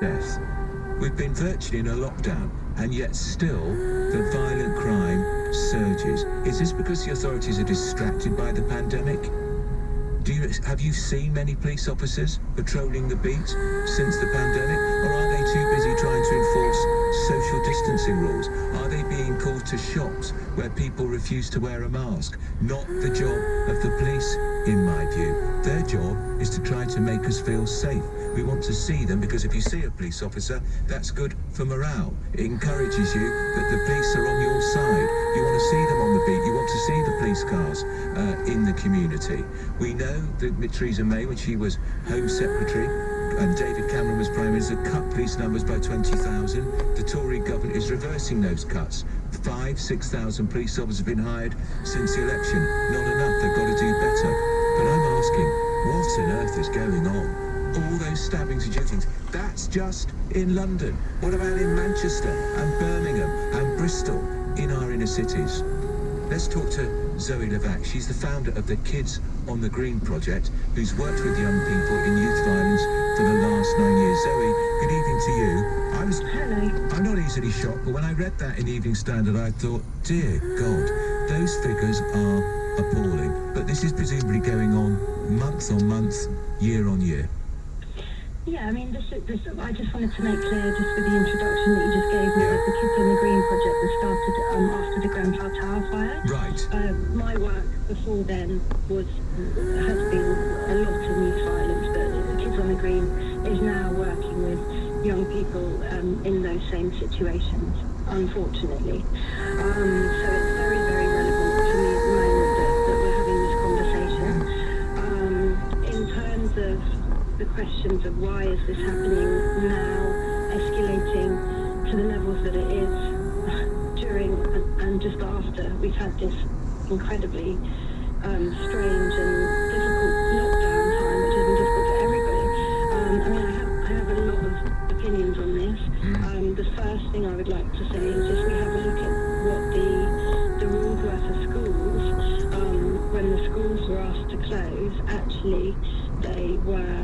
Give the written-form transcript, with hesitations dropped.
death. We've been virtually in a lockdown, and yet still the violent crime surges. Is this because the authorities are distracted by the pandemic? Have you seen many police officers patrolling the beat since the pandemic, or are they too busy trying to enforce social distancing rules? Are they being called to shops where people refuse to wear a mask? Not the job of the police, in my view. Their job is to try to make us feel safe. We want to see them because if you see a police officer, that's good for morale. It encourages you that the police are on your side. You want to see them on the beat. You want to see the police cars in the community. We know that Theresa May, when she was Home Secretary, and David Cameron was Prime Minister, cut police numbers by 20,000. The Tory government is reversing those cuts. 6,000 police officers have been hired since the election. Not enough, they've got to do better. But I'm asking, what on earth is going on? All those stabbings and shootings, that's just in London. What about in Manchester and Birmingham and Bristol, in our inner cities? Let's talk to Zoe Levac. She's the founder of the Kids on the Green project, who's worked with young people in youth violence for the last 9 years. Zoe, good evening to you. Hello. I'm not easily shocked, but when I read that in Evening Standard, I thought, dear God, those figures are appalling. But this is presumably going on month, year on year. Yeah, I mean, I just wanted to make clear, just with the introduction that you just gave me, that the Kids on the Green project was started after the Grenfell Tower fire. Right. My work before then has been a lot of youth violence, but the Kids on the Green is now working with young people in those same situations, unfortunately. So it's very, very relevant to me at the moment that we're having this conversation. In terms of the questions of why is this happening now, escalating to the levels that it is during and just after we've had this incredibly strange and difficult lockdown time, which has been difficult for everybody. I mean, I have a lot of opinions on this. The first thing I would like to say is if we have a look at what the rules were for schools, when the schools were asked to close, actually they were